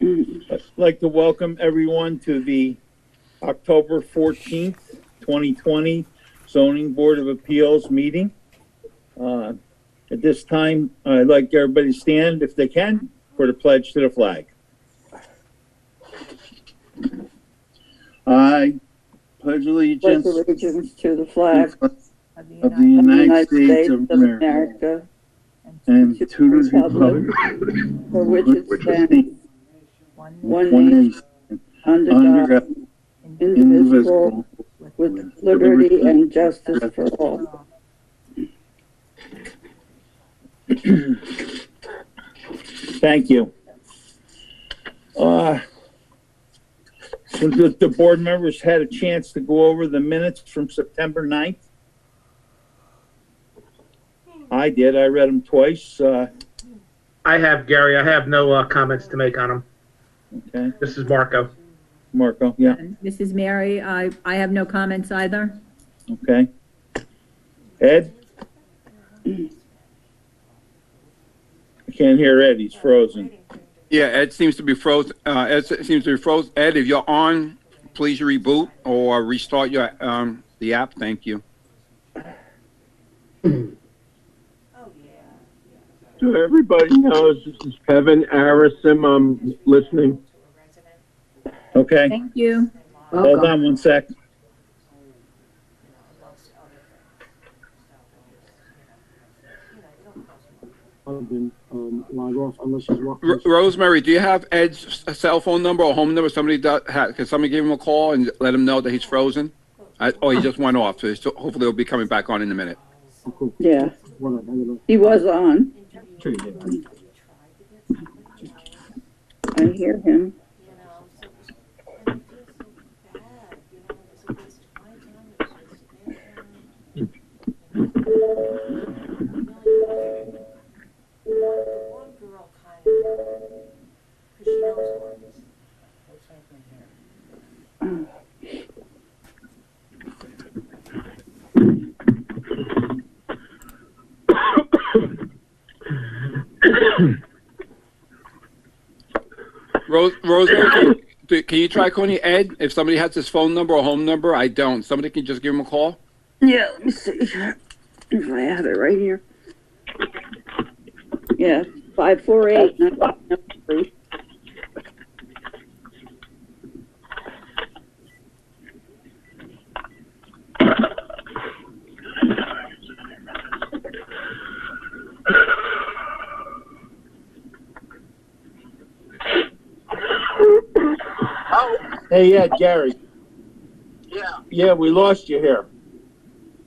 I'd like to welcome everyone to the October 14th, 2020 Zoning Board of Appeals meeting. At this time, I'd like everybody to stand, if they can, for the pledge to the flag. I pledge allegiance to the flag of the United States of America and to the republic for which it stands, one nation, under God, indivisible, with liberty and justice for all. Thank you. So the board members had a chance to go over the minutes from September 9th. I did. I read them twice. I have, Gary. I have no comments to make on them. Okay. This is Marco. Marco, yeah. This is Mary. I have no comments either. Okay. Ed? I can't hear Ed. He's frozen. Yeah, Ed seems to be frozen. Ed, if you're on, please reboot or restart your the app. Thank you. So everybody knows this is Kevin Arison. I'm listening. Okay. Thank you. Hold on one sec. Log off unless he's walking. Rosemary, do you have Ed's cell phone number or home number? Somebody can somebody give him a call and let him know that he's frozen? Oh, he just went off. So hopefully he'll be coming back on in a minute. Yeah, he was on. I hear him. Rosemary, can you try calling Ed? If somebody has his phone number or home number, I don't. Somebody can just give him a call? Yeah, let me see if I have it right here. Yeah, 548-993. Hey, Ed, Gary. Yeah. Yeah, we lost you here.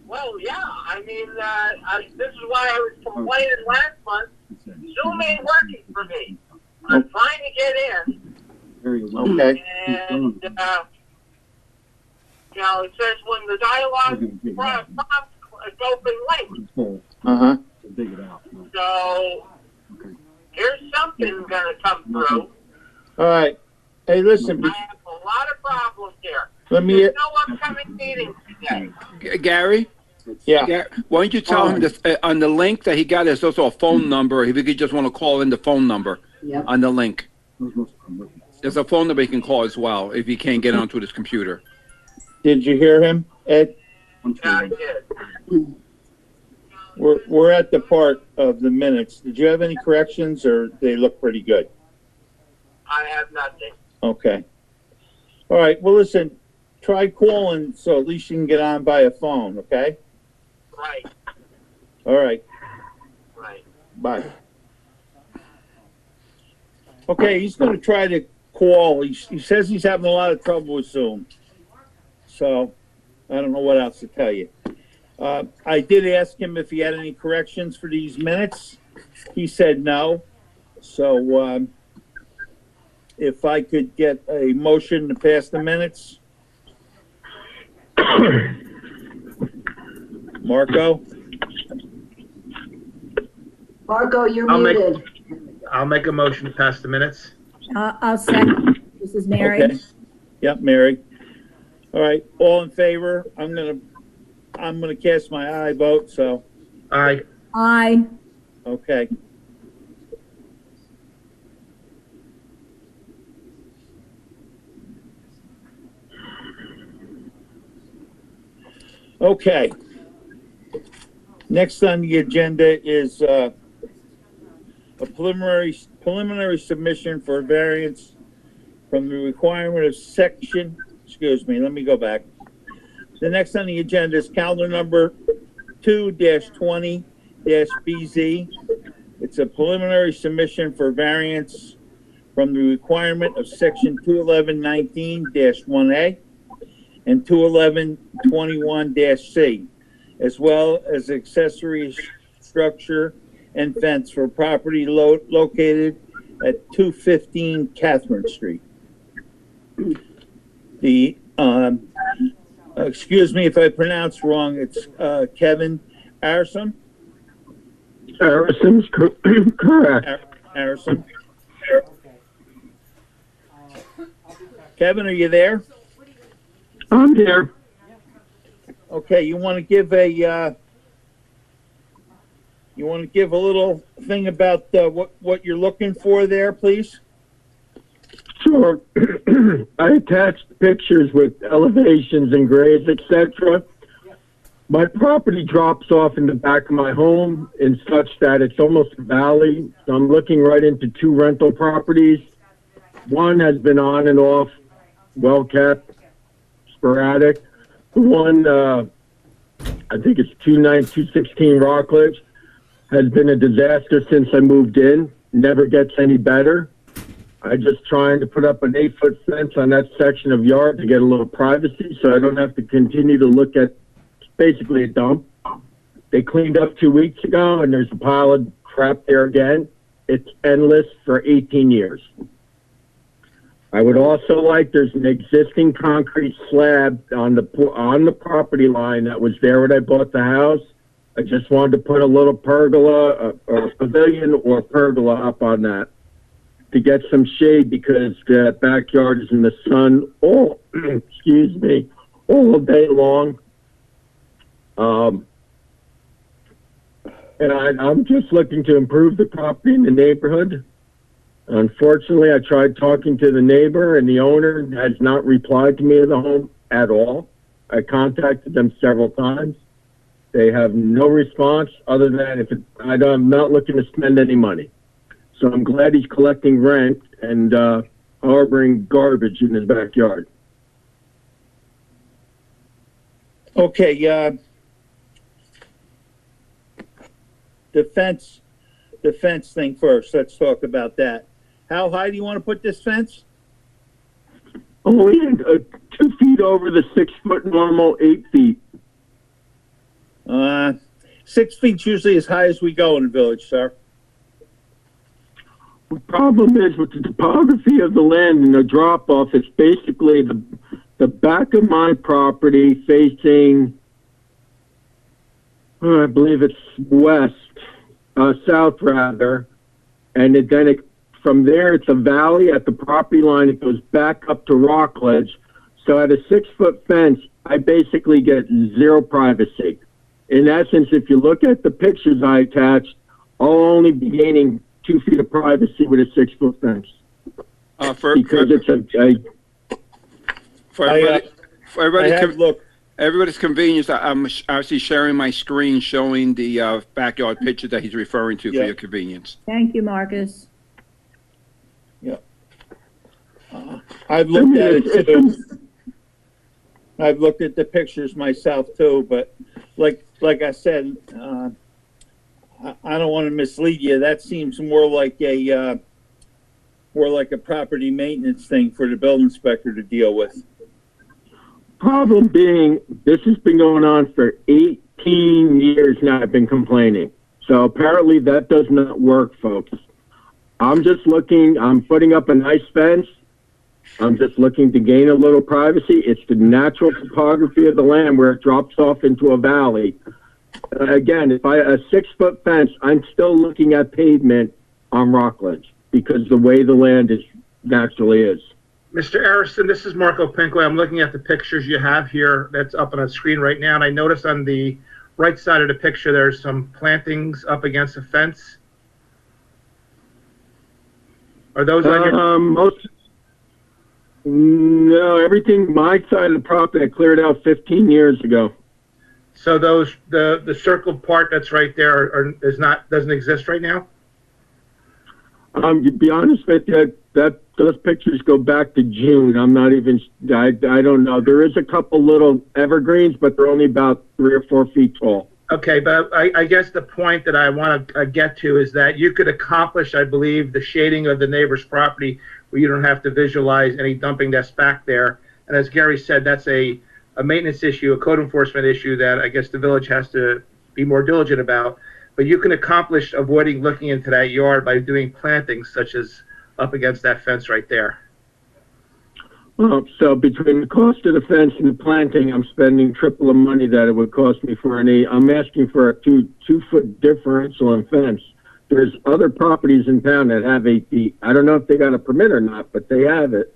Well, yeah. I mean, this is why I was complaining last month. Zoom ain't working for me. I'm trying to get in. Okay. And, it says when the dialogue prompt is open link. Uh-huh. So, here's something going to come through. All right. Hey, listen. I have a lot of problems here. Let me. There's no upcoming meetings today. Gary? Yeah. Why don't you tell him this, on the link that he got, there's also a phone number. If he could just want to call in the phone number on the link. There's a phone number he can call as well if he can't get onto his computer. Did you hear him, Ed? Yeah, I did. We're at the part of the minutes. Did you have any corrections, or they look pretty good? I have nothing. Okay. All right. Well, listen. Try calling so at least you can get on by a phone. Okay. Right. All right. Right. Bye. Okay. He's going to try to call. He says he's having a lot of trouble with Zoom. So I don't know what else to tell you. I did ask him if he had any corrections for these minutes. He said no. So if I could get a motion to pass the minutes. Marco? Marco, you're muted. I'll make a motion to pass the minutes. I'll second. This is Mary. Okay. Yep, Mary. All right, all in favor? I'm gonna cast my aye vote, so, Aye. Aye. okay. Okay. Next on the agenda is a preliminary submission for variance from the requirement of section, excuse me, let me go back. The next on the agenda is calendar number 2-20-BZ. It's a preliminary submission for variance from the requirement of section 211-19-1A and 211-21-C, as well as accessory structure and fence for property located at 215 Catherine Street. The, excuse me if I pronounce wrong, it's Kevin Arison? Harrison's correct. Arison. Kevin, are you there? I'm here. Okay, you want to give a little thing about what you're looking for there, please? Sure. I attached pictures with elevations and grades, etc. My property drops off in the back of my home in such that it's almost a valley. So I'm looking right into two rental properties. One has been on and off, well kept, sporadic. The one, I think it's 216 Rockledge, has been a disaster since I moved in. Never gets any better. I'm just trying to put up an 8-foot fence on that section of yard to get a little privacy so I don't have to continue to look at basically a dump. They cleaned up 2 weeks ago and there's a pile of crap there again. It's endless for 18 years. I would also like, there's an existing concrete slab on the property line that was there when I bought the house. I just wanted to put a little pergola or a pavilion or pergola up on that to get some shade because the backyard is in the sun all, excuse me, all day long. And I'm just looking to improve the property in the neighborhood. Unfortunately, I tried talking to the neighbor and the owner has not replied to me of the home at all. I contacted them several times. They have no response other than I'm not looking to spend any money. So I'm glad he's collecting rent and harboring garbage in his backyard. Okay, the fence thing first. Let's talk about that. How high do you want to put this fence? Only 2 feet over the 6 foot normal, 8 feet. 6 feet usually as high as we go in the village, sir. The problem is with the topography of the land and the drop off, it's basically the back of my property facing, I believe it's south rather, and from there it's a valley at the property line. It goes back up to Rockledge. So at a 6 foot fence, I basically get zero privacy. In essence, if you look at the pictures I attached, I'll only be gaining 2 feet of privacy with a 6 foot fence. Everybody's convenience, I'm actually sharing my screen showing the backyard picture that he's referring to for your convenience. Thank you, Marcus. Yeah. I've looked at it too. I've looked at the pictures myself too, but like I said, I don't want to mislead you. That seems more like a property maintenance thing for the building inspector to deal with. Problem being, this has been going on for 18 years now. I've been complaining. So apparently that does not work, folks. I'm putting up a nice fence. I'm just looking to gain a little privacy. It's the natural topography of the land where it drops off into a valley. Again, a 6 foot fence, I'm still looking at pavement on Rockledge because the way the land naturally is. Mr. Arison, this is Marco Pinkley. I'm looking at the pictures you have here that's up on the screen right now, and I noticed on the right side of the picture there's some plantings up against the fence. Are those on your... No, everything, my side of the property I cleared out 15 years ago. So the circled part that's right there doesn't exist right now? To be honest with you, those pictures go back to June. I'm not even, I don't know. There is a couple little evergreens, but they're only about 3 or 4 feet tall. Okay, but I guess the point that I want to get to is that you could accomplish, I believe, the shading of the neighbor's property where you don't have to visualize any dumping that's back there. And as Gary said, that's a maintenance issue, a code enforcement issue that I guess the village has to be more diligent about. But you can accomplish avoiding looking into that yard by doing plantings such as up against that fence right there. Well, so between the cost of the fence and the planting, I'm spending triple the money that it would cost me for I'm asking for a 2-foot differential in fence. There's other properties in town that have 8 feet. I don't know if they got a permit or not, but they have it.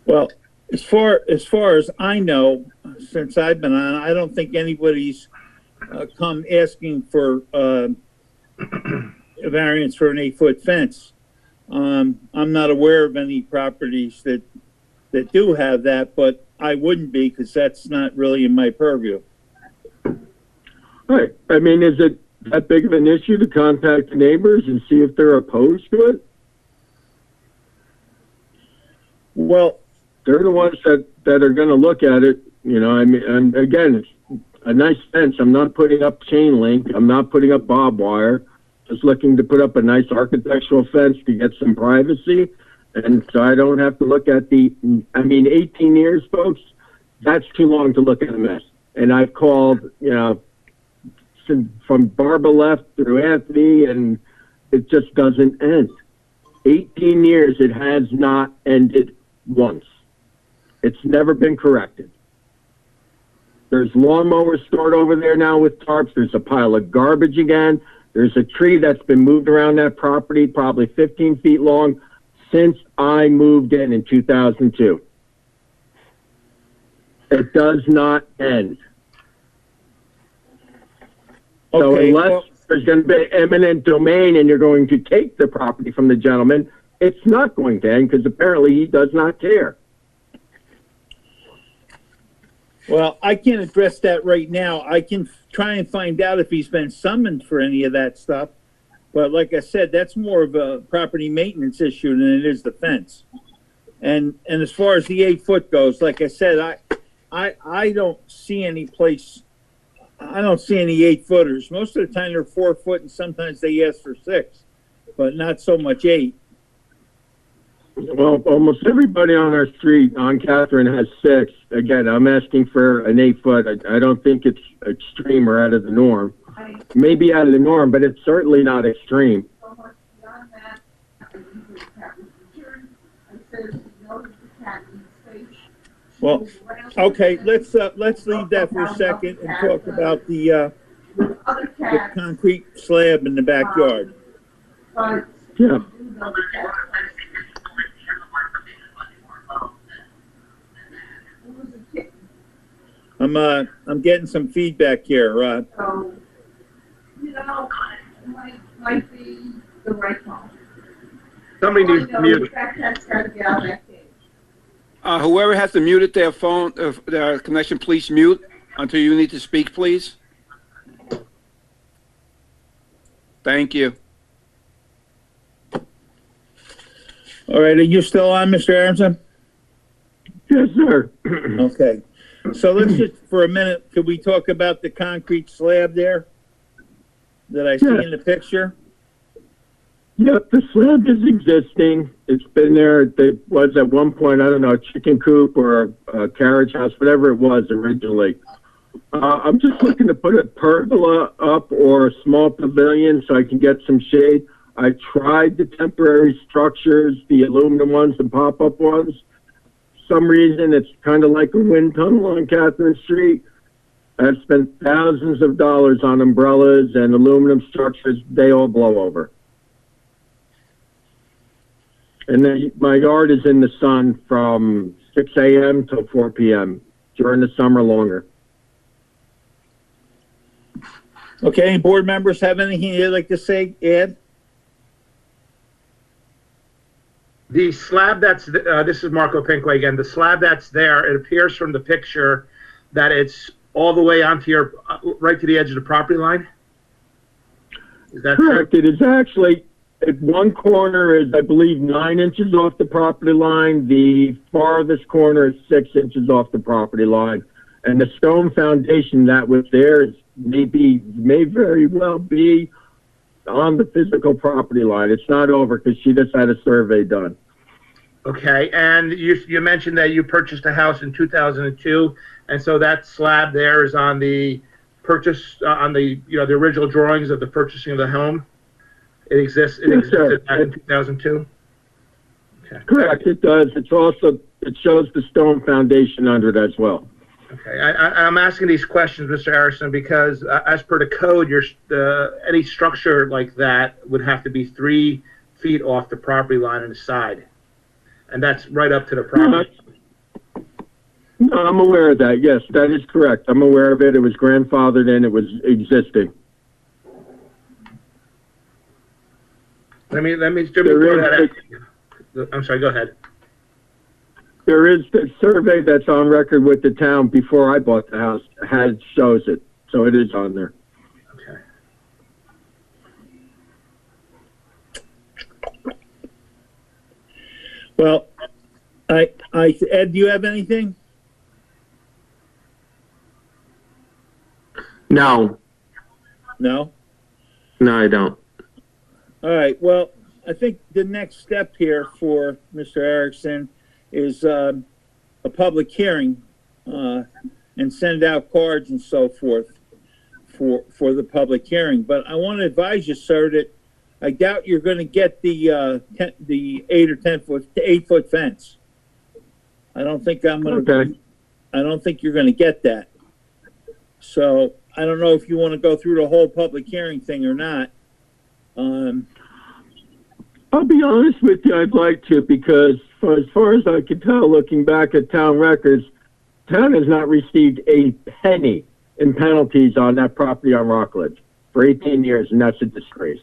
Well, as far as I know, since I've been on, I don't think anybody's come asking for a variance for an 8-foot fence. I'm not aware of any properties that do have that, but I wouldn't be because that's not really in my purview. Right. I mean, is it that big of an issue to contact the neighbors and see if they're opposed to it? Well, they're the ones that are going to look at it. You know, I mean, and again, it's a nice fence. I'm not putting up chain link. I'm not putting up barbed wire. Just looking to put up a nice architectural fence to get some privacy. And so I don't have to look at 18 years, folks, that's too long to look at a mess. And I've called, from Barbara left through Anthony, and it just doesn't end. 18 years, it has not ended once. It's never been corrected. There's lawnmowers stored over there now with tarps. There's a pile of garbage again. There's a tree that's been moved around that property, probably 15 feet long, since I moved in 2002. It does not end. So okay, unless there's going to be eminent domain and you're going to take the property from the gentleman, it's not going to end because apparently he does not care. well, I can't address that right now. I can try and find out if he's been summoned for any of that stuff. But like I said, that's more of a property maintenance issue than it is the fence. And as far as the 8-foot goes, like I said, I don't see any place. I don't see any 8-footers. Most of the time they're 4 foot, and sometimes they ask for 6, but not so much 8. Well, almost everybody on our street on Catherine has 6. Again, I'm asking for an 8-foot. I don't think it's extreme or out of the norm. Maybe out of the norm, but it's certainly not extreme. Well, okay, let's leave that for a second and talk about the concrete slab in the backyard. Yeah. I'm getting some feedback here. So, might be the right call. Somebody needs to mute. That's gotta be out of that cage. Whoever has to mute their phone, their connection, please mute until you need to speak, please. Thank you. All right, are you still on, Mr. Aronson? Yes, sir. Okay. So let's just, for a minute, could we talk about the concrete slab there that I see in the picture? Yep, the slab is existing. It's been there. There was at one point, I don't know, a chicken coop or a carriage house, whatever it was originally. I'm just looking to put a pergola up or a small pavilion so I can get some shade. I tried the temporary structures, the aluminum ones, the pop-up ones. Some reason it's kind of like a wind tunnel on Catherine Street. I've spent thousands of dollars on umbrellas and aluminum structures. They all blow over. And then my yard is in the sun from 6 a.m. till 4 p.m. during the summer longer. Okay, any board members have anything they'd like to say, Ed? The slab that's, this is Marco Pinkway again, the slab that's there, it appears from the picture that it's all the way onto your, right to the edge of the property line? Is that Correct. true? It is actually, at one corner is, I believe, 9 inches off the property line. The farthest corner is 6 inches off the property line. And the stone foundation that was there is may very well be on the physical property line. It's not over because she just had a survey done. Okay, and you mentioned that you purchased a house in 2002, and so that slab there is on the purchase, on the, you know, the original drawings of the purchasing of the home? It exists, it Yes, sir. existed back in 2002? Okay. Correct, it does. It's also, it shows the stone foundation under it as well. Okay, I'm asking these questions, Mr. Harrison, because as per the code, any structure like that would have to be 3 feet off the property line on the side. And that's right up to the property. No, I'm aware of that. Yes, that is correct. I'm aware of it. It was grandfathered in. It was existing. Let me There throw that is, out. I'm sorry, go ahead. there is the survey that's on record with the town before I bought the house shows it. So it is on there. Okay. Well, Ed, do you have anything? No, No? no, I don't. All right, well, I think the next step here for Mr. Erickson is a public hearing and send out cards and so forth for the public hearing. But I want to advise you, sir, that I doubt you're going to get the 8 or 10 foot, 8 foot fence. I don't think I'm going to. Okay. I don't think you're going to get that. So I don't know if you want to go through the whole public hearing thing or not. I'll be honest with you, I'd like to, because as far as I can tell, looking back at town records, town has not received a penny in penalties on that property on Rockledge for 18 years, and that's a disgrace.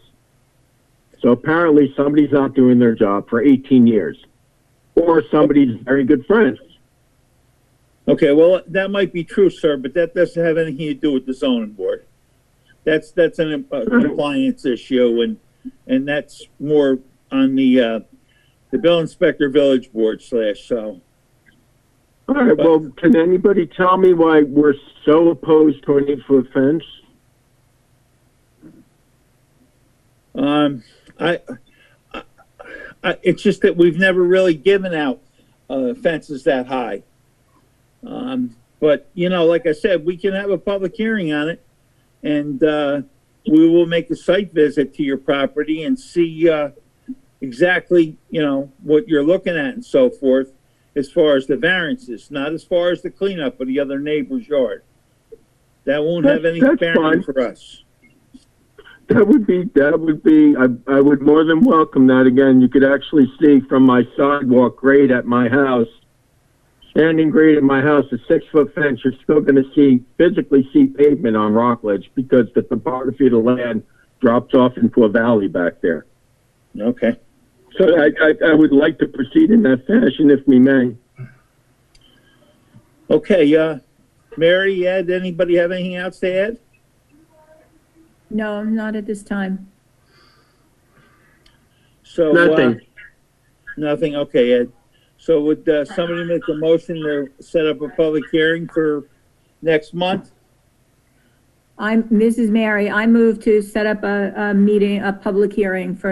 So apparently somebody's not doing their job for 18 years, or somebody's very good friends. Okay, well, that might be true, sir, but that doesn't have anything to do with the zoning board. That's a compliance issue, and that's more on the bill inspector village board / so. All right, well, can anybody tell me why we're so opposed to an 8-foot fence? It's just that we've never really given out fences that high. But, you know, like I said, we can have a public hearing on it, and we will make a site visit to your property and see exactly, you know, what you're looking at and so forth as far as the variances, not as far as the cleanup of the other neighbor's yard. That won't have any That's bearing fine. for us. That would be, I would more than welcome that. Again, you could actually see from my sidewalk grade at my house, standing grade at my house, a 6-foot fence, you're still going to physically see pavement on Rockledge because the topography of the land drops off into a valley back there. Okay. So I would like to proceed in that fashion if we may. Okay, Mary, Ed, anybody have anything else to add? No, not at this time. So, Nothing. Nothing, okay, Ed. So would somebody make a motion to set up a public hearing for next month? I'm Mrs. Mary. I move to set up a meeting, a public hearing for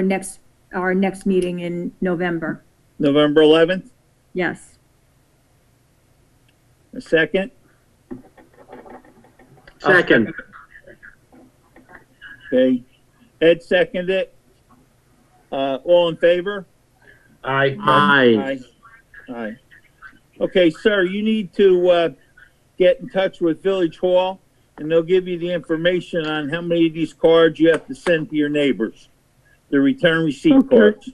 our next meeting in November. November 11th? Yes. A second? Second. Okay. Ed seconded it. All in favor? Aye. Aye. Aye. Okay, sir, you need to get in touch with Village Hall, and they'll give you the information on how many of these cards you have to send to your neighbors. The return receipt Okay. cards.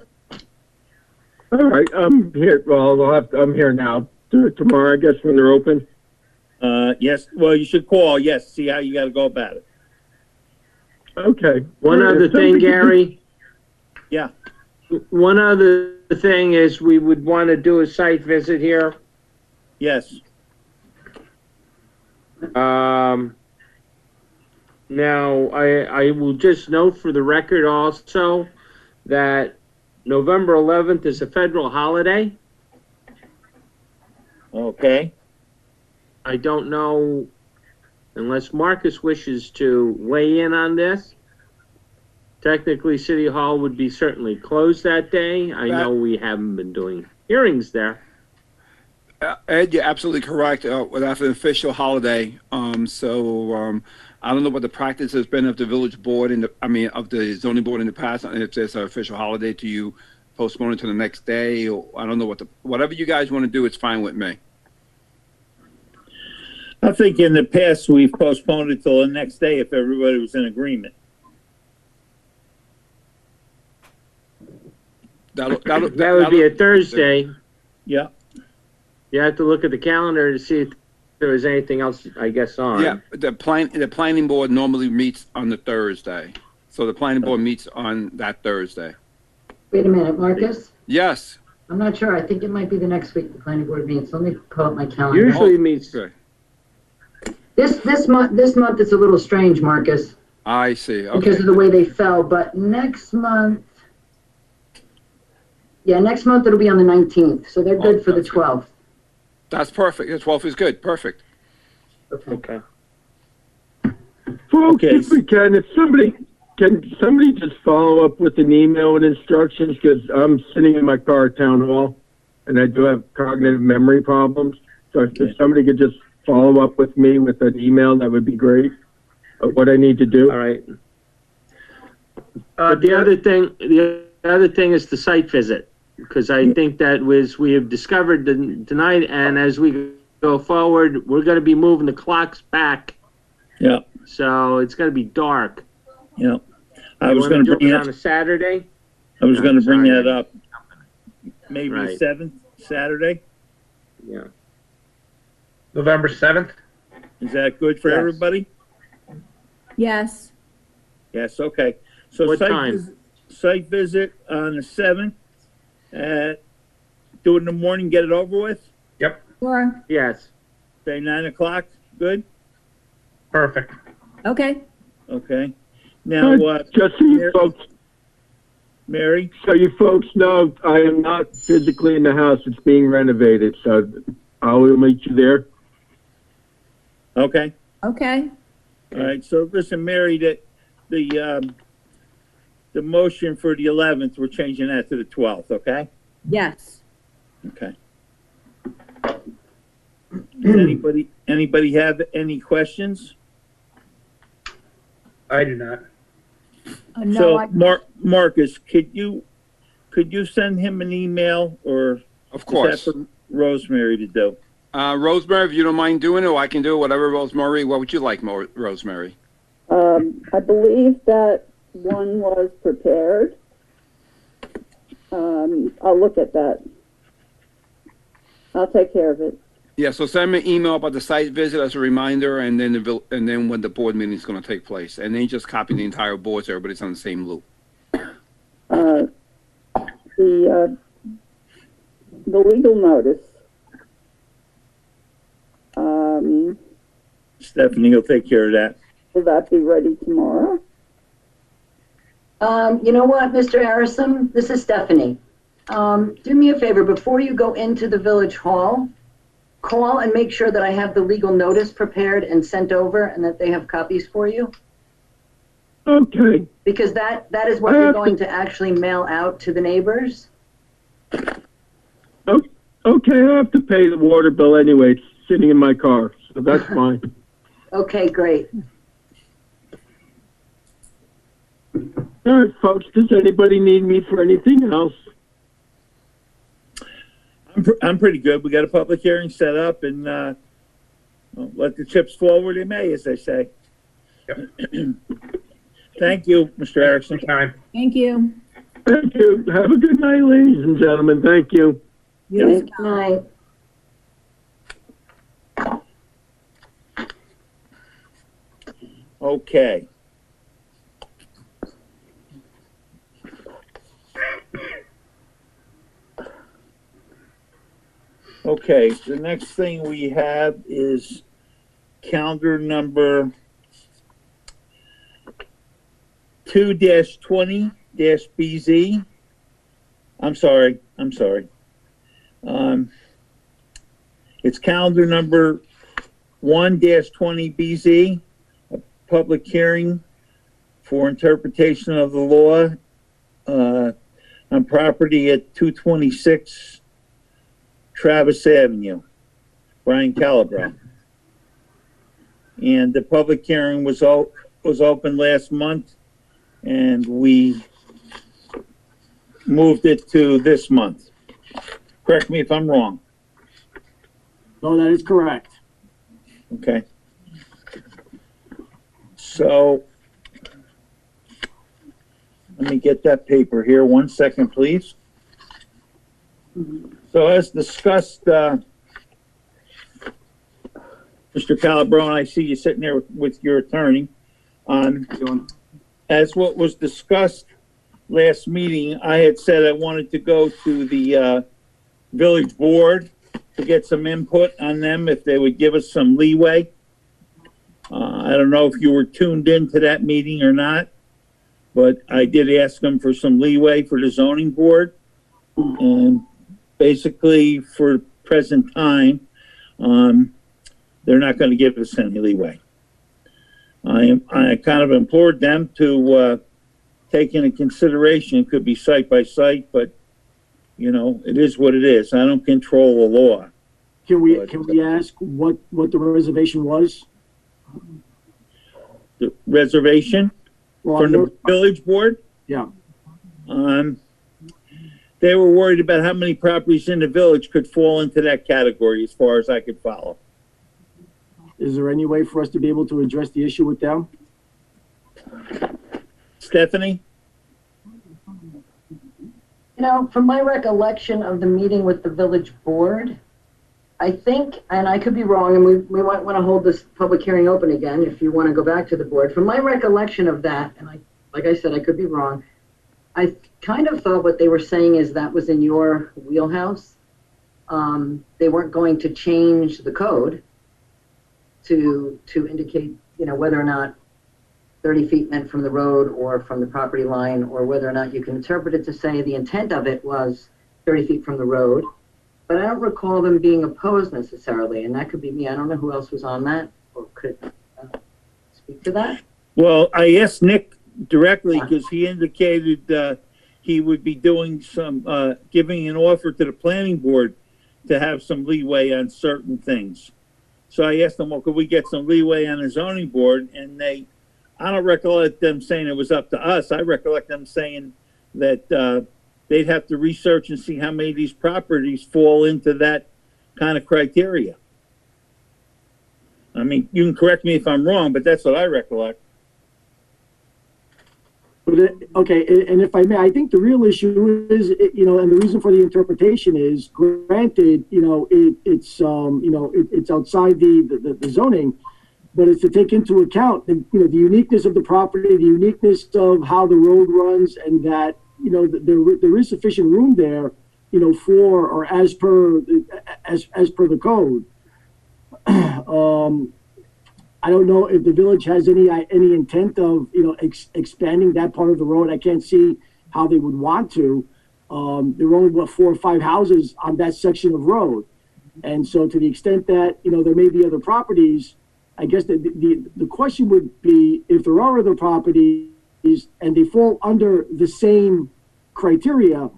All right, I'm here. Well, I'm here now. Tomorrow, I guess, when they're open. Yes, well, you should call, yes, see how you gotta go about it. Okay. One All right, other if somebody thing, could Gary. Yeah. one other thing is we would want to do a site visit here. Yes. Now, I will just note for the record also that November 11th is a federal holiday. Okay. I don't know, unless Marcus wishes to weigh in on this. Technically, City Hall would be certainly closed that day. I know we haven't been doing hearings there. Ed, you're absolutely correct. That's an official holiday. I don't know what the practice has been of the village board of the zoning board in the past. If there's an official holiday to you, postpone it to the next day, or I don't know whatever you guys want to do, it's fine with me. I think in the past, we've postponed it till the next day if everybody was in agreement. That would be a Thursday. Yeah. You have to look at the calendar to see if there was anything else, I guess, on. Yeah, the planning board normally meets on the Thursday. So the planning board meets on that Thursday. Wait a minute, Marcus? Yes. I'm not sure. I think it might be the next week the planning board meets. Let me pull up my calendar. Usually meets. Good. This month it's a little strange, Marcus, I see. Okay. because of the way they fell. But next month it'll be on the 19th. So they're good for the 12th. That's perfect. The 12th is good. Perfect. Okay. Folks, Okay. if we can somebody just follow up with an email with instructions? Because I'm sitting in my car at town hall, and I do have cognitive memory problems. So if somebody could just follow up with me with an email, that would be great. What I need to do. All right. But the other thing is the site visit, because I think we have discovered tonight, and as we go forward, we're going to be moving the clocks back. Yeah. So it's going to be dark. Yeah. I was going to bring it on a Saturday. I was going to bring that up. Maybe Right. the 7th, Saturday. Yeah. November 7th? Is that good for Yes. everybody? Yes. Yes. Okay. So What time? Site visit on the 7th. Do it in the morning. Get it over with. Sure. Yes. Say 9 o'clock. Good. Perfect. Okay. Okay. Now, Just so you folks, Mary. so you folks know, I am not physically in the house. It's being renovated, so I will meet you there. Okay. Okay. All right. So listen, Mary, the motion for the 11th, we're changing that to the 12th. Okay. Yes. Okay. Does anybody have any questions? I do not. No, Marcus, could you send him an email, or Of course. is that for Rosemary to do? Rosemary, if you don't mind doing it, or I can do it, whatever, Rosemary. What would you like, Rosemary? I believe that one was prepared. I'll look at that. I'll take care of it. Yeah, so send me an email about the site visit as a reminder, and then when the board meeting is going to take place, and then just copy the entire board so everybody's on the same loop. The legal notice. Stephanie will take care of that. Will that be ready tomorrow? You know what, Mr. Harrison? This is Stephanie. Do me a favor, before you go into the village hall, call and make sure that I have the legal notice prepared and sent over and that they have copies for you. Okay. Because that is what you're going to actually mail out to the neighbors. Okay, I have to pay the water bill anyway. It's sitting in my car, so that's fine. Okay, great. All right, folks, does anybody need me for anything else? I'm pretty good. We got a public hearing set up, and let the chips fall where they may, as they say. Yep. Thank you, Mr. Erickson. Time. Thank you. Thank you. Have a good night, ladies and gentlemen. Thank you. Good night. Okay. Okay, the next thing we have is calendar number 2-20-BZ. I'm sorry. It's calendar number 1-20-BZ, a public hearing for interpretation of the law on property at 226 Travis Avenue, Brian Calabro. And the public hearing was open last month, and we moved it to this month. Correct me if I'm wrong. No, that is correct. Okay. So let me get that paper here. 1 second, please. So as discussed, Mr. Calabro, I see you sitting there with your attorney. As what was discussed last meeting, I had said I wanted to go to the village board to get some input on them, if they would give us some leeway. I don't know if you were tuned into that meeting or not, but I did ask them for some leeway for the zoning board. And basically, for present time, they're not going to give us any leeway. I kind of implored them to take into consideration, it could be site by site, but you know, it is what it is. I don't control the law. Can we ask what the reservation was? The reservation from the village board? Yeah. They were worried about how many properties in the village could fall into that category, as far as I could follow. Is there any way for us to be able to address the issue with them? Stephanie? You know, from my recollection of the meeting with the village board, I think, and I could be wrong, and we might want to hold this public hearing open again if you want to go back to the board. From my recollection of that, and like I said, I could be wrong, I kind of thought what they were saying is that was in your wheelhouse. They weren't going to change the code to indicate, you know, whether or not 30 feet meant from the road or from the property line, or whether or not you can interpret it to say the intent of it was 30 feet from the road. But I don't recall them being opposed necessarily, and that could be me. I don't know who else was on that or could speak to that. Well, I asked Nick directly because he indicated he would be doing some, giving an offer to the planning board to have some leeway on certain things. So I asked them, well, could we get some leeway on the zoning board? And I don't recollect them saying it was up to us. I recollect them saying that they'd have to research and see how many of these properties fall into that kind of criteria. I mean, you can correct me if I'm wrong, but that's what I recollect. But okay, and if I may, I think the real issue is, you know, and the reason for the interpretation is, granted, you know, it's outside the zoning, but it's to take into account the, you know, the uniqueness of the property, the uniqueness of how the road runs, and that, you know, there is sufficient room there, you know, for, or as per the code. I don't know if the village has any intent of, you know, expanding that part of the road. I can't see how they would want to. There are only, 4 or 5 houses on that section of road. And so to the extent that, you know, there may be other properties, I guess the question would be, if there are other properties and they fall under the same criteria,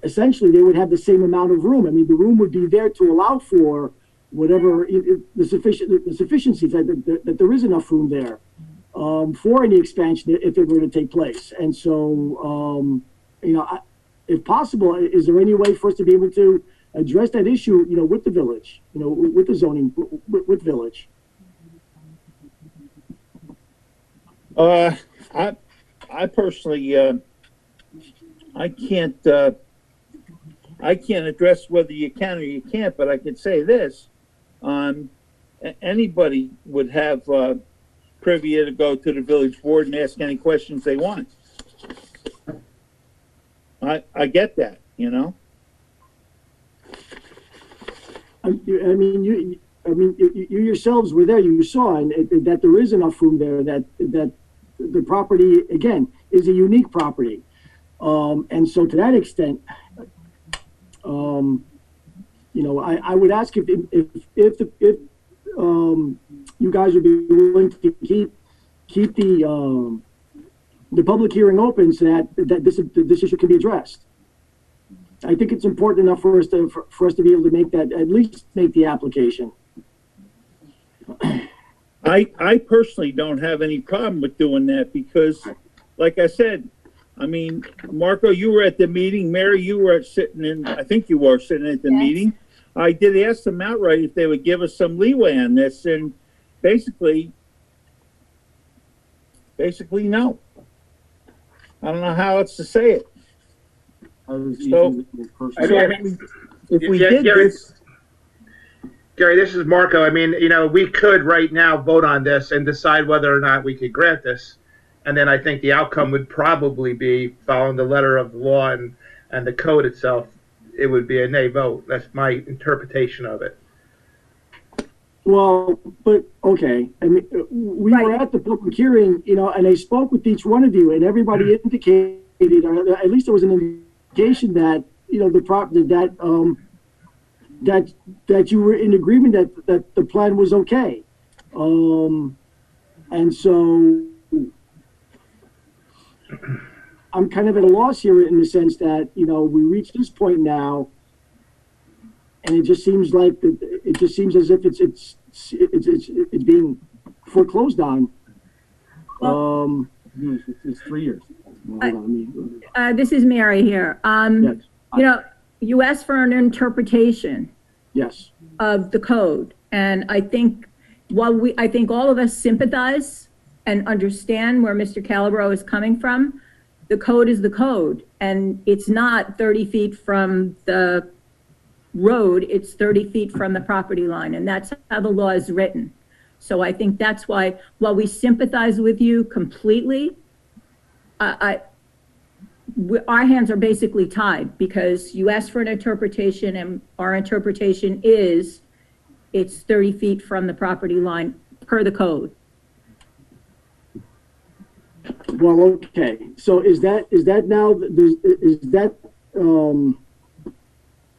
essentially they would have the same amount of room. I mean, the room would be there to allow for whatever the sufficiency that there is enough room there for any expansion if it were to take place. And so, you know, if possible, is there any way for us to be able to address that issue, you know, with the village, you know, with the zoning, with village? I personally, I can't address whether you can or you can't, but I could say this. Anybody would have privy to go to the village board and ask any questions they want. I get that, you know. I mean, you yourselves were there, you saw, and that there is enough room there, that the property, again, is a unique property. And so to that extent, I would ask if you guys would be willing to keep the public hearing open so that this issue can be addressed. I think it's important enough for us to be able to make that, at least make the application. I personally don't have any problem with doing that because, like I said, I mean, Marco, you were at the meeting. Mary, you were sitting in, I think you were sitting at the meeting. I did ask them outright if they would give us some leeway on this, and basically no. I don't know how else to say it. So, if we did Gary, this, Gary, this is Marco. I mean, we could right now vote on this and decide whether or not we could grant this. And then I think the outcome would probably be, following the letter of the law and the code itself, it would be a nay vote. That's my interpretation of it. Well, but, okay, I mean, we were at the public hearing, and I spoke with each one of you, and everybody indicated, or at least there was an indication that, that you were in agreement that the plan was okay. And so I'm kind of at a loss here in the sense that, we reached this point now, and it just seems like as if it's being foreclosed on. It's 3 years. This is Mary here. Yes. You asked for an interpretation. Yes. Of the code, and I think I think all of us sympathize and understand where Mr. Calabro is coming from. The code is the code, and it's not 30 feet from the road, it's 30 feet from the property line, and that's how the law is written. So I think that's why, while we sympathize with you completely, our hands are basically tied, because you asked for an interpretation, and our interpretation is it's 30 feet from the property line per the code. Well, okay, so is that now, is that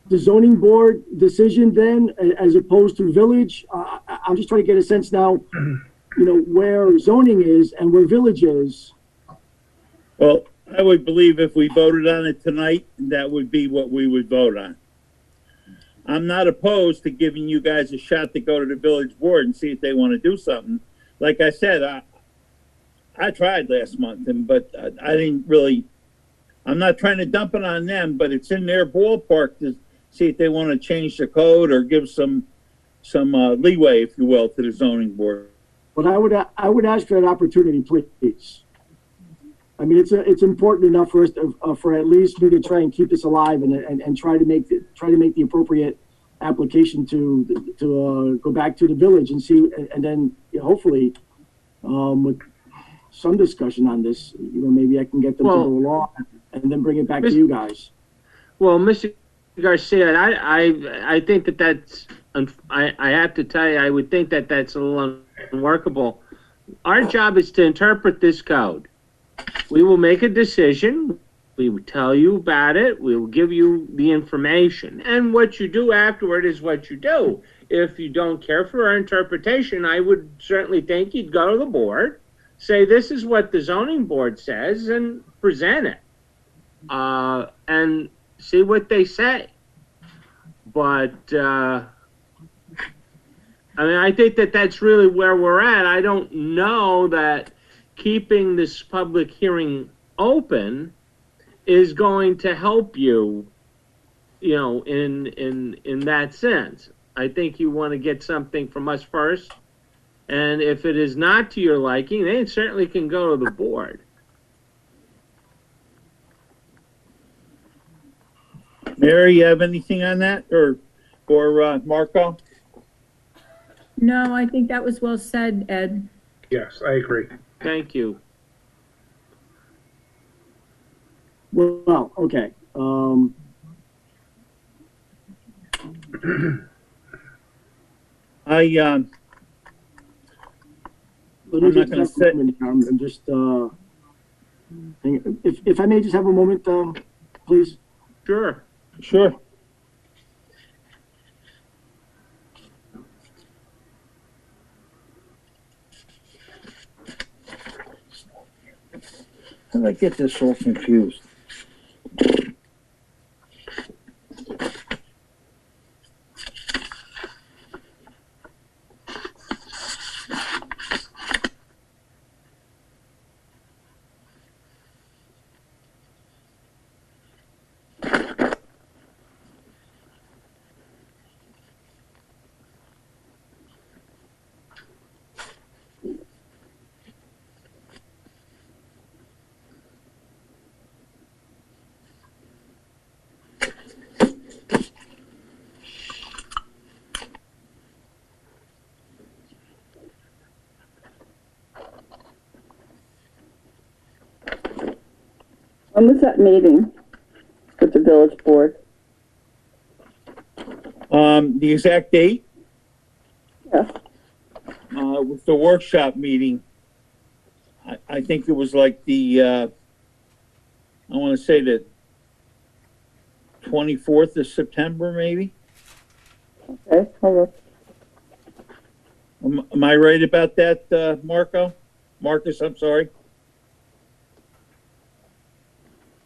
the zoning board decision then, as opposed to village? I'm just trying to get a sense now, where zoning is and where village is. well, I would believe if we voted on it tonight, that would be what we would vote on. I'm not opposed to giving you guys a shot to go to the village board and see if they want to do something. Like I said, I tried last month, but I didn't really, I'm not trying to dump it on them, but it's in their ballpark to see if they want to change the code or give some leeway, if you will, to the zoning board. But I would ask for that opportunity, please. I mean, it's important enough for us for at least me to try and keep this alive and try to make the appropriate application to go back to the village and see, and then hopefully with some discussion on this, maybe I can get them to go along and then bring it back to you guys. Well, Mr. Garcia, I think that's, I have to tell you, I would think that's a little unworkable. Our job is to interpret this code. We will make a decision. We will tell you about it. We will give you the information. And what you do afterward is what you do. If you don't care for our interpretation, I would certainly think you'd go to the board, say this is what the zoning board says, and present it. And see what they say. But, I mean, I think that's really where we're at. I don't know that keeping this public hearing open is going to help you, in that sense. I think you want to get something from us first, and if it is not to your liking, they certainly can go to the board. Mary, you have anything on that, or Marco? No, I think that was well said, Ed. Yes, I agree. Thank you. Well, okay. I'm Let me not just gonna have a say, moment here. I'm just, if I may just have a moment, please. Sure. sure. How did I get this all confused? When was that meeting with the village board? The exact date, Yeah, with the workshop meeting, I think it was like I want to say the 24th of September, maybe? okay, hold on. Am I right about that, Marcus, I'm sorry.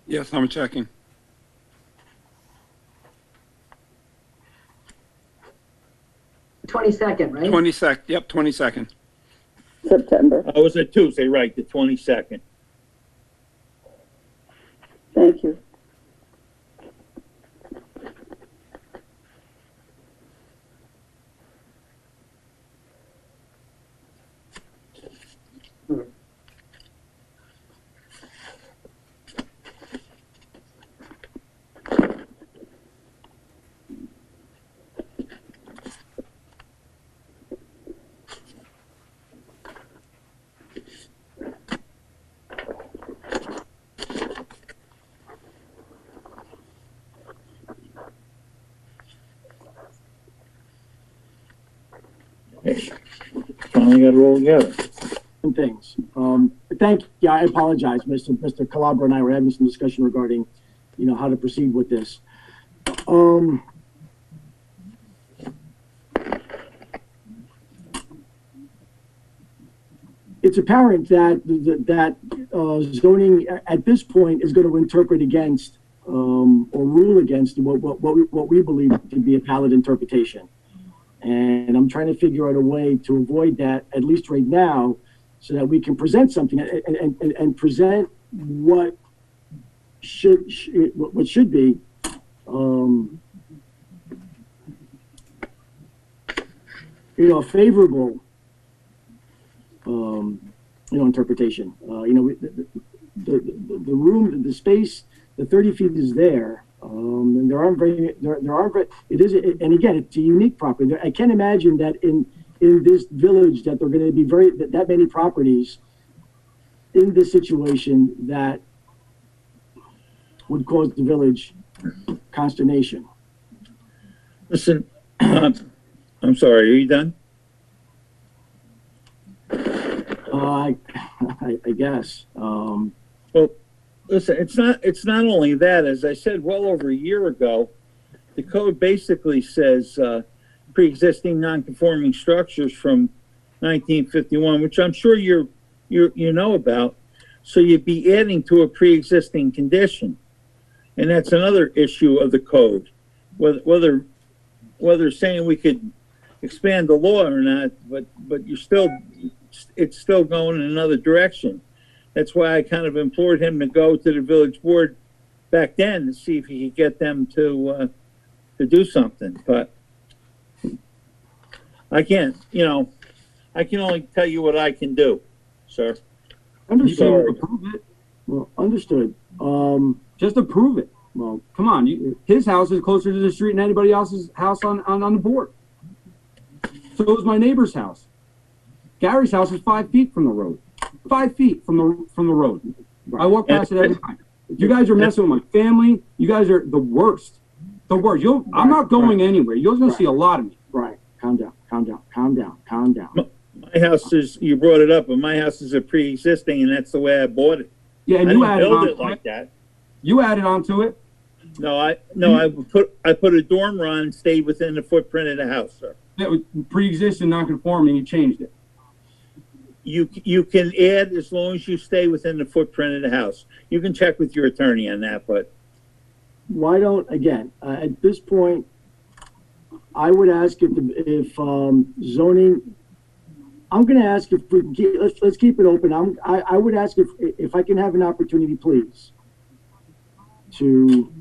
Yes, I'm checking. 22nd, right? 22nd. Yep, 22nd. September. It was a Tuesday, right, the 22nd. Thank you. Finally got it all together. Some things. Thank you. I apologize, Mr. Calabro and I were having some discussion regarding, how to proceed with this. It's apparent that zoning at this point is going to interpret against or rule against what we believe to be a valid interpretation. And I'm trying to figure out a way to avoid that, at least right now, so that we can present something and present what should be a favorable interpretation. The room, the space, the 30 feet is there. And there aren't very, and again, it's a unique property. I can't imagine that in this village that there are going to be that many properties in this situation that would cause the village consternation. Listen, I'm sorry, are you done? I guess. Well, listen, it's not only that, as I said well over a year ago, the code basically says pre-existing non-conforming structures from 1951, which I'm sure you know about. So you'd be adding to a pre-existing condition. And that's another issue of the code. Whether saying we could expand the law or not, but it's still going in another direction. That's why I kind of implored him to go to the village board back then to see if he could get them to do something. But I can't, I can only tell you what I can do, sir. Understood. Approve it. Well, understood. Just approve it. Well, come on. His house is closer to the street than anybody else's house on the board. So is my neighbor's house. Gary's house is 5 feet from the road. 5 feet from the road. I walk past it every time. If you guys are messing with my family, you guys are the worst. The worst. I'm not going anywhere. You're going to see a lot of me. Right. calm down, calm down, calm down, calm down. My house is, you brought it up, but my house is a pre-existing, and that's the way I bought it. Yeah, and I you didn't added build on it to like it. that. You added on to it. No, I put a dormer on and stayed within the footprint of the house, sir. That was pre-existing, non-conforming. You changed it. You can add as long as you stay within the footprint of the house. You can check with your attorney on that, but Why don't, again, at this point, I would ask if zoning, I'm gonna ask if we can keep, let's keep it open. I would ask if I can have an opportunity, please, to,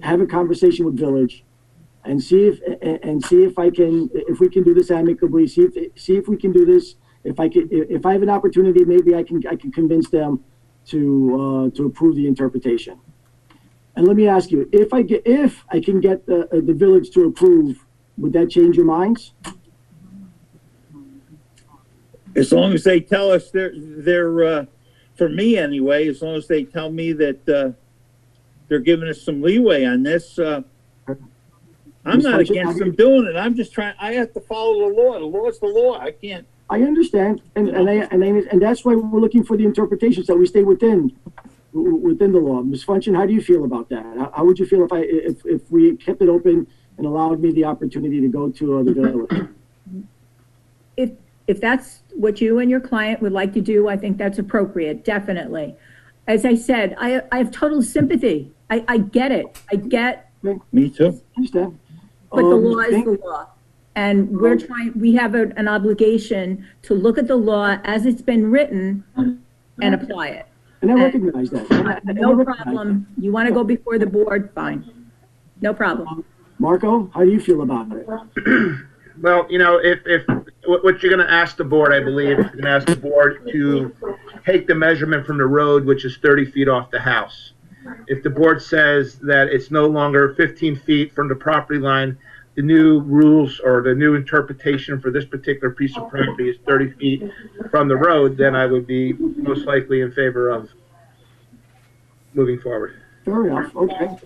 have a conversation with Village and see if if we can do this amicably, see if we can do this. If I have an opportunity, maybe I can convince them to approve the interpretation. And let me ask you, if I can get the Village to approve, would that change your minds? as long as they tell us they're for me anyway, as long as they tell me that they're giving us some leeway on this, I'm not against them doing it. I'm just trying. I have to follow the law. The law is the law. I can't. I understand, and that's why we're looking for the interpretations that we stay within the law. Ms. Funchin, how do you feel about that? How would you feel if we kept it open and allowed me the opportunity to go to the Village? If that's what you and your client would like to do, I think that's appropriate, definitely. As I said, I have total sympathy. I get it. I get. Me too. I understand. But the law is the law. And we have an obligation to look at the law as it's been written and apply it. And I recognize that. No problem. You want to go before the board, fine. No problem. Marco, how do you feel about it? Well, if what you're going to ask the board, I believe, you're going to ask the board to take the measurement from the road, which is 30 feet off the house. If the board says that it's no longer 15 feet from the property line, the new rules or the new interpretation for this particular piece of property is 30 feet from the road, then I would be most likely in favor of moving forward. Fair enough. Okay.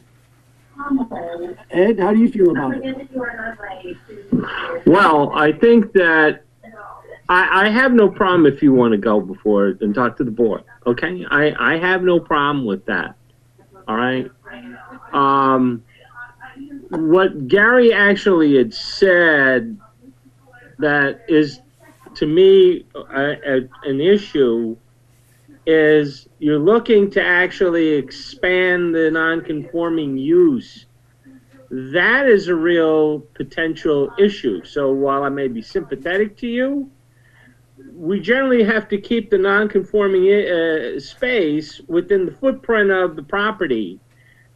Ed, how do you feel about it? Well, I think that I have no problem if you want to go before and talk to the board, okay? I have no problem with that, all right? What Gary actually had said that is, to me, an issue is you're looking to actually expand the non-conforming use. That is a real potential issue. So while I may be sympathetic to you, we generally have to keep the non-conforming space within the footprint of the property.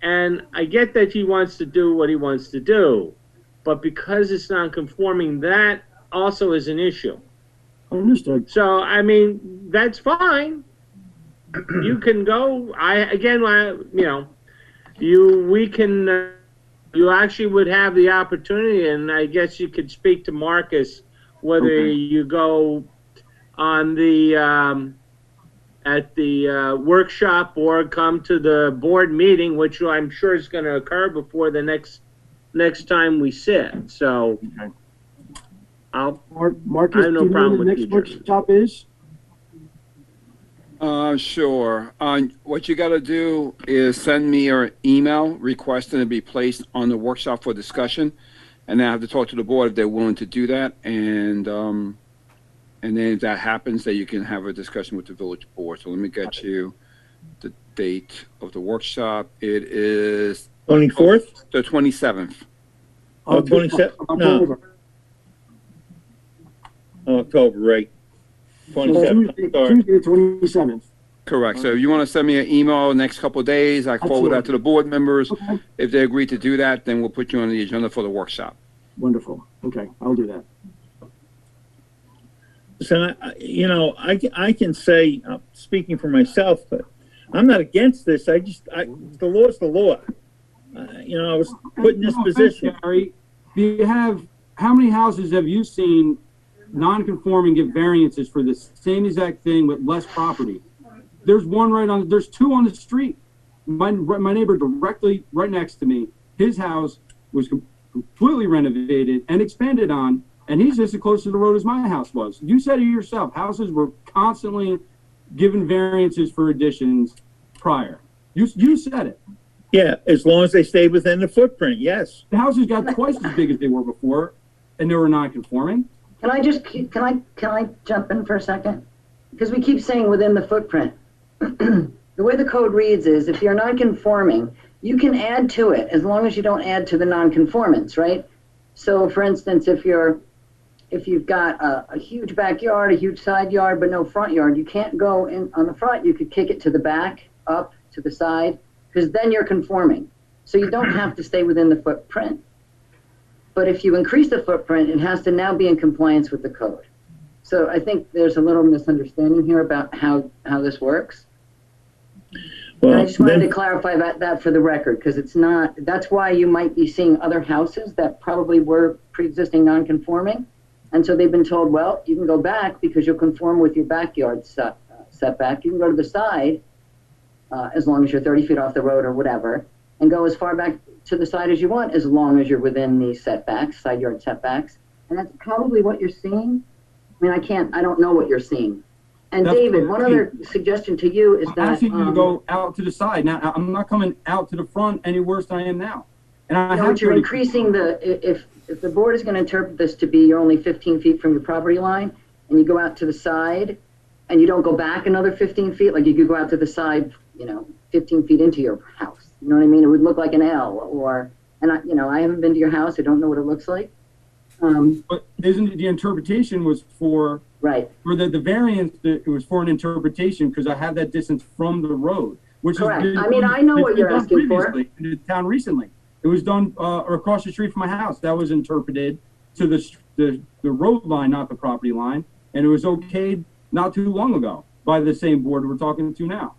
And I get that he wants to do what he wants to do, but because it's non-conforming, that also is an issue. Understood. So, I mean, that's fine. You can go. You actually would have the opportunity, and I guess you could speak to Marcus whether you go on the at the workshop or come to the board meeting, which I'm sure is going to occur before the next time we sit. So, Marcus, I have no do you know problem when the with next you, workshop is? Sure. What you got to do is send me your email requesting to be placed on the workshop for discussion, and then I have to talk to the board if they're willing to do that. And then if that happens, then you can have a discussion with the village board. So let me get you the date of the workshop. It is 24th? the 27th. Oh, 27th? No. October, right. 27th. Tuesday the 27th. Correct. So if you want to send me an email next couple of days, I forward that to the board members. Okay. If they agree to do that, then we'll put you on the agenda for the workshop. Wonderful. Okay, I'll do that. So, I can say, speaking for myself, but I'm not against this. The law is the law. I was put in this position. Gary, how many houses have you seen non-conforming get variances for the same exact thing with less property? There's two on the street. My neighbor directly right next to me, his house was completely renovated and expanded on, and he's just as close to the road as my house was. You said it yourself, houses were constantly given variances for additions prior. You said it. Yeah, as long as they stay within the footprint, yes. The houses got twice as big as they were before, and they were non-conforming. Can I jump in for a second? Because we keep saying within the footprint. The way the code reads is if you're non-conforming, you can add to it as long as you don't add to the non-conformance, right? So for instance, if you've got a huge backyard, a huge side yard, but no front yard, you can't go in on the front. You could kick it to the back, up to the side, because then you're conforming. So you don't have to stay within the footprint. But if you increase the footprint, it has to now be in compliance with the code. So I think there's a little misunderstanding here about how this works. Well, And I just wanted to clarify that for the record, because it's not, that's why you might be seeing other houses that probably were pre-existing non-conforming. And so they've been told, well, you can go back because you'll conform with your backyard setback. You can go to the side, as long as you're 30 feet off the road or whatever, and go as far back to the side as you want, as long as you're within the setbacks, side yard setbacks. And that's probably what you're seeing. I mean, I don't know what you're seeing. And That's David, one other suggestion to you is I'm that, asking you to go out to the side. Now, I'm not coming out to the front any worse than I am now. And I you know, have what you're to, increasing if the board is going to interpret this to be you're only 15 feet from your property line, and you go out to the side, and you don't go back another 15 feet, like you could go out to the side, 15 feet into your house. You know what I mean? It would look like an L, and I haven't been to your house. I don't know what it looks like. but isn't the interpretation was for Right. for the variance? It was for an interpretation because I have that distance from the road, which Correct. is. I mean, I know what you're asking for. In the town recently, it was done across the street from my house. That was interpreted to the road line, not the property line, and it was okayed not too long ago by the same board we're talking to now.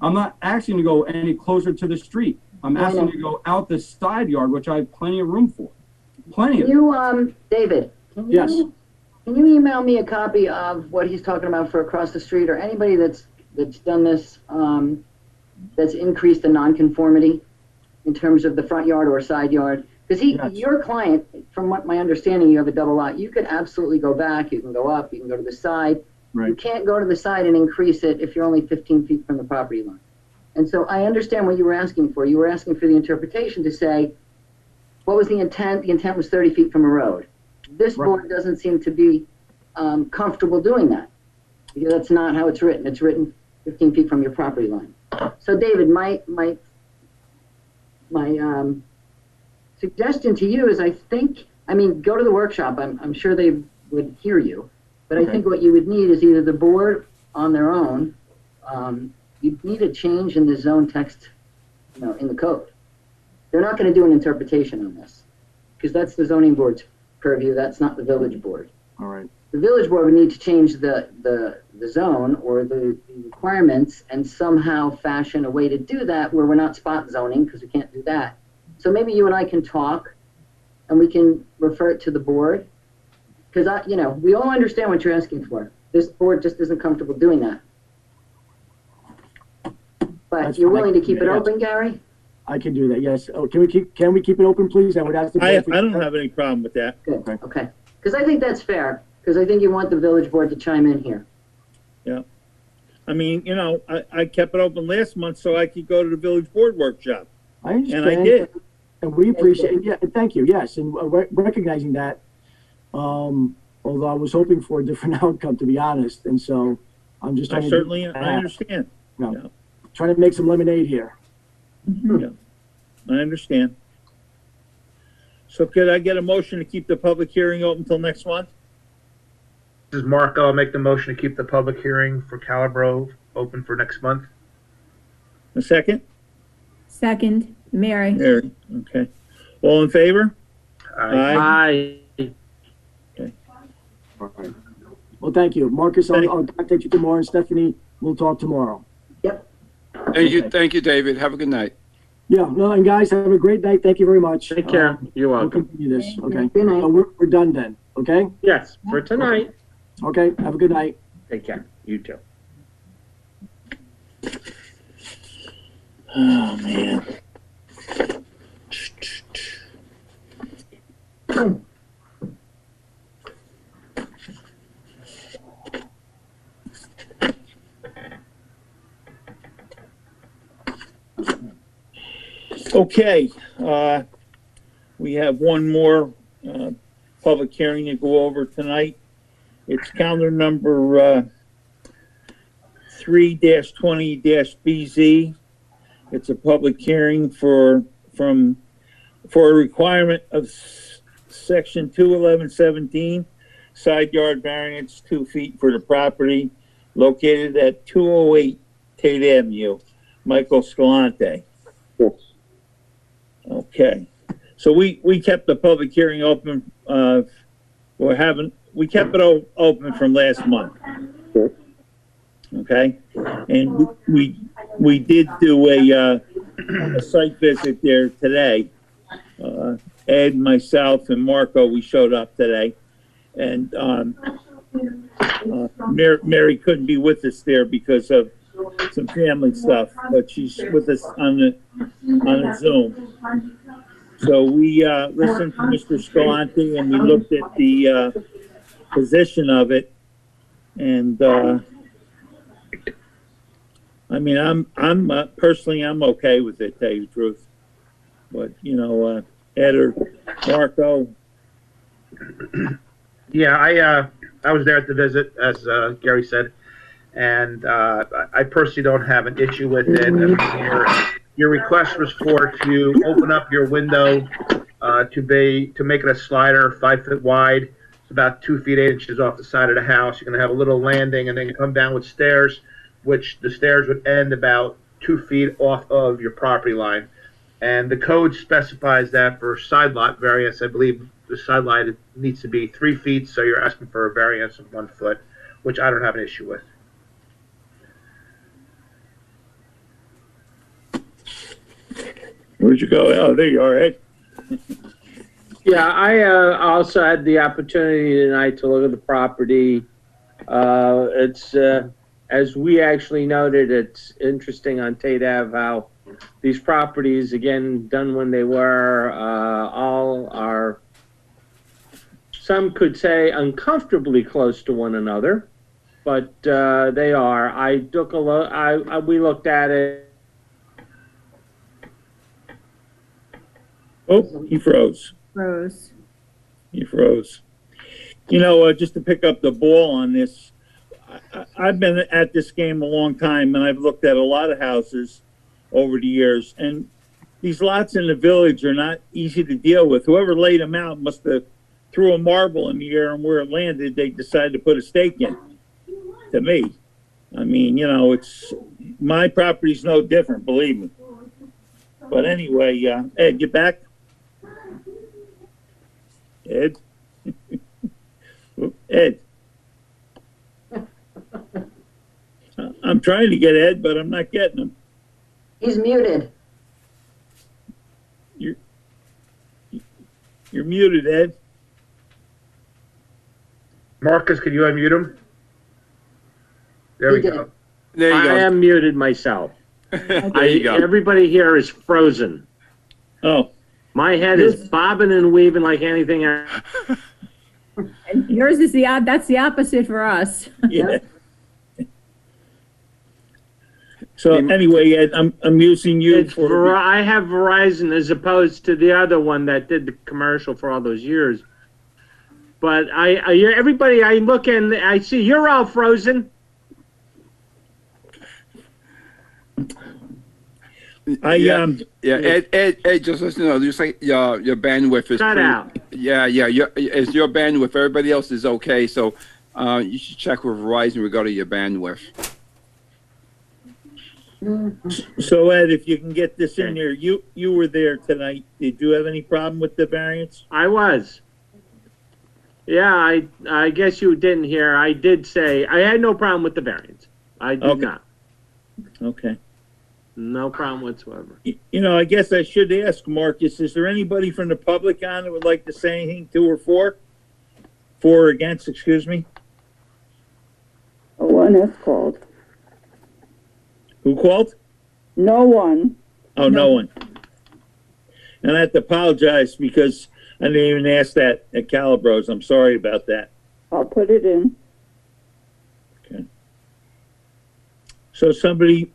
I'm not asking to go any closer to the street. I'm asking to go out the side yard, which I have plenty of room for. Plenty of. Can you, David? Yes. Can you email me a copy of what he's talking about for across the street, or anybody that's done this, that's increased the nonconformity in terms of the front yard or side yard? Because your client, from what my understanding, you have a double lot. You could absolutely go back. You can go up. You can go to the side. Right. You can't go to the side and increase it if you're only 15 feet from the property line. And so I understand what you were asking for. You were asking for the interpretation to say, what was the intent? The intent was 30 feet from a road. This board doesn't seem to be comfortable doing that, because that's not how it's written. It's written 15 feet from your property line. So David, my suggestion to you is, go to the workshop. I'm sure they would hear you, but I think what you would need is either the board on their own, you'd need a change in the zone text, in the code. They're not going to do an interpretation on this, because that's the zoning board's purview. That's not the village board. All right. The village board would need to change the zone or the requirements and somehow fashion a way to do that where we're not spot zoning, because we can't do that. So maybe you and I can talk, and we can refer it to the board, because we all understand what you're asking for. This board just isn't comfortable doing that. But That's you're fine. willing to keep it Yes. open, Gary? I can do that, yes. Oh, can we keep it open, please? I would ask the I board. don't have any problem with that. Good, okay. Because I think that's fair, because I think you want the village board to chime in here. Yeah. I mean, I kept it open last month so I could go to the village board workshop, I understand. and I did. And we appreciate, yeah, thank you, yes, and recognizing that, although I was hoping for a different outcome, to be honest, and so I'm just trying I understand. trying to make some lemonade here. Yeah, I understand. So could I get a motion to keep the public hearing open until next month? This is Marco. I'll make the motion to keep the public hearing for Calabro open for next month. A second? Second, Mary. Mary, okay. All in favor? Aye. All right. Well, thank you. Marcus, I'll contact you tomorrow, and Stephanie, we'll talk tomorrow. Yep. Thank you, David. Have a good night. Yeah, no, and guys, have a great night. Thank you very much. Take care. You're We'll welcome. continue this, okay? Good night. So we're done then, okay? Yes, for tonight. Okay, have a good night. Take care. You too. Oh, man. Okay, we have one more, public hearing to go over tonight. It's calendar number, 3-20-BZ. It's a public hearing for a requirement of section 211-17, side yard variance 2 feet for the property located at 208 Tate Avenue. Michael Scalante. Yes. Okay, so we kept the public hearing open, we kept it open from last month. Yes. Okay, and we did do a site visit there today. Ed, myself, and Marco, we showed up today, and Mary couldn't be with us there because of some family stuff, but she's with us on the Zoom. So we listened to Mr. Scalante and we looked at the position of it, and I mean, I'm personally, I'm okay with it, tell you the truth. But, you know, Ed or Marco. Yeah, I was there at the visit, as Gary said, and I personally don't have an issue with it. I mean, your request was to open up your window to make it a slider 5 foot wide. It's about 2 feet 8 inches off the side of the house. You're going to have a little landing and then come down with stairs, which the stairs would end about 2 feet off of your property line. And the code specifies that for side lot variance, I believe the side lot needs to be 3 feet, so you're asking for a variance of 1 foot, which I don't have an issue with. Where'd you go? Oh, there you are, Ed. Yeah, I also had the opportunity tonight to look at the property. It's, as we actually noted, it's interesting on Tate Ave how these properties, again, done when they were, all are, some could say uncomfortably close to one another, but they are. I took a look, we looked at it. Oh, he froze. He froze. You know, just to pick up the ball on this, I've been at this game a long time, and I've looked at a lot of houses over the years, and these lots in the village are not easy to deal with. Whoever laid them out must have threw a marble in the air, and where it landed, they decided to put a stake in, to me. I mean, you know, my property's no different, believe me. But anyway, Ed, get back. Ed? Ed. I'm trying to get Ed, but I'm not getting him. He's muted. You're muted, Ed. Marcus, can you unmute him? There we go. There you I go. am muted myself. There you go. Everybody here is frozen. Oh. My head is bobbing and weaving like anything else. And yours is that's the opposite for us. Yeah. So anyway, Ed, I'm using you for. I have Verizon as opposed to the other one that did the commercial for all those years. But everybody I look and I see you're all frozen. Ed, just listen. Just like your bandwidth is Cut out. Yeah, it's your bandwidth. Everybody else is okay. So you should check with Verizon regarding your bandwidth. So Ed, if you can get this in there, you were there tonight. Did you have any problem with the variance? I was. Yeah, I guess you didn't hear. I did say I had no problem with the variance. I did not. Okay. No problem whatsoever. You know, I guess I should ask Marcus, is there anybody from the public on that would like to say anything to or for? For or against, excuse me? No one has called. Who called? No one. Oh, no one. And I have to apologize because I didn't even ask that at Calibro's. I'm sorry about that. I'll put it in. Okay. So somebody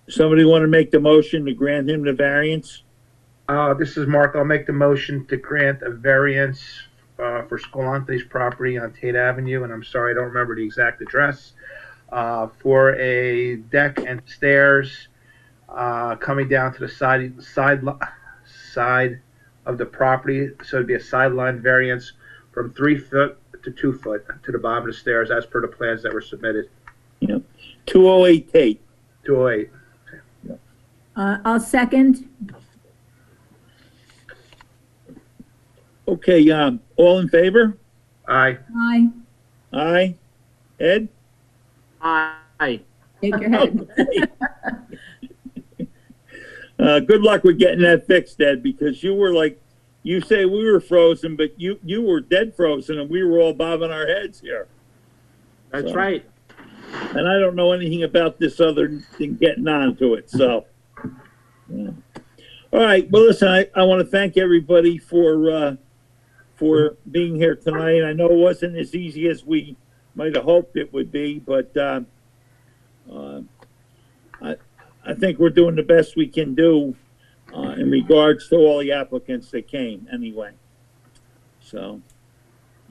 want to make the motion to grant him the variance? This is Mark. I'll make the motion to grant a variance for Scolante's property on Tate Avenue, and I'm sorry, I don't remember the exact address, for a deck and stairs coming down to the side of the property. So it'd be a sideline variance from 3 foot to 2 foot to the bottom of the stairs, as per the plans that were submitted. Yep. 208 Tate. 208. I'll second. Okay, all in favor? Aye. Aye. Aye. Ed? Aye. Shake your head. Good luck with getting that fixed, Ed, because you were like, you say we were frozen, but you were dead frozen and we were all bobbing our heads here. That's So, right. and I don't know anything about this other than getting onto it, so. Yeah. All right, well, listen, I want to thank everybody for being here tonight. I know it wasn't as easy as we might have hoped it would be, but I think we're doing the best we can do in regards to all the applicants that came anyway. So.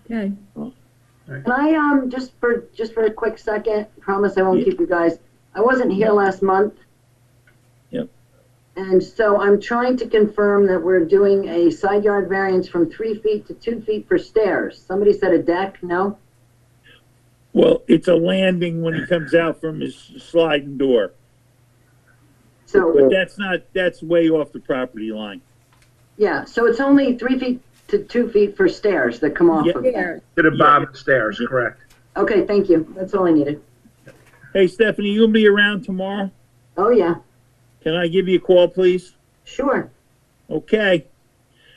Okay. Can I, just for a quick second, promise I won't keep you guys. I wasn't here last month. Yep. And so I'm trying to confirm that we're doing a side yard variance from 3 feet to 2 feet for stairs. Somebody said a deck, no? Well, it's a landing when he comes out from his sliding door. So, But that's way off the property line. yeah, so it's only 3 feet to 2 feet for stairs that come off Yeah. of There. To the bottom of the stairs, correct. Okay, thank you. That's all I needed. Hey, Stephanie, you'll be around tomorrow? Oh, yeah, Can I give you a call, please? sure. Okay.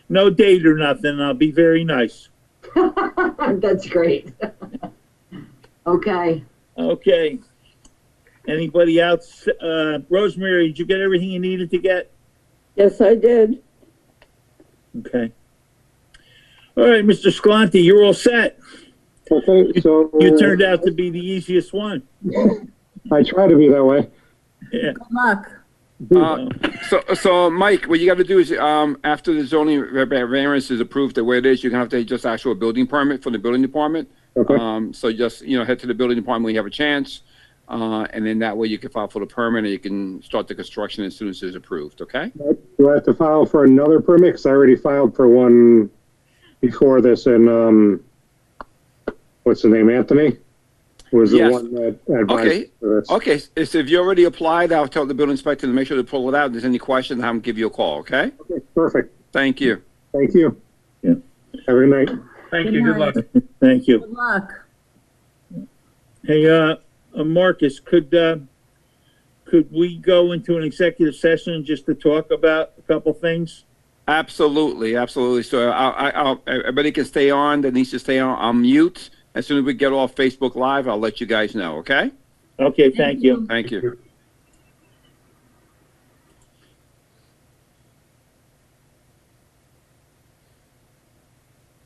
No date or nothing. I'll be very nice. That's great. Okay. Okay. Anybody else? Rosemary, did you get everything you needed to get? Yes, I did. Okay. All right, Mr. Scolante, you're all set. Okay, so You turned out to be the easiest one. I try to be that way. Yeah. Good luck. So Mike, what you got to do is, after the zoning variance is approved the way it is, you're gonna have to just ask for a building permit from the building department. Okay. So just, head to the building department when you have a chance. And then that way you can file for the permit and you can start the construction as soon as it's approved, okay? Do I have to file for another permit? Because I already filed for one before this, and what's the name? Anthony was the Yes. one that advised Okay. for this. Okay, so if you already applied, I'll tell the building inspector to make sure to pull it out. If there's any questions, have him give you a call, okay? Okay, perfect. Thank you. Thank you. Yeah. Have a good night. Thank you. Good luck. Thank you. Good luck. Hey, Marcus, could we go into an executive session just to talk about a couple things? Absolutely. So everybody can stay on, that needs to stay on. I'll mute. As soon as we get off Facebook Live, I'll let you guys know, okay? Okay, thank you. Thank you.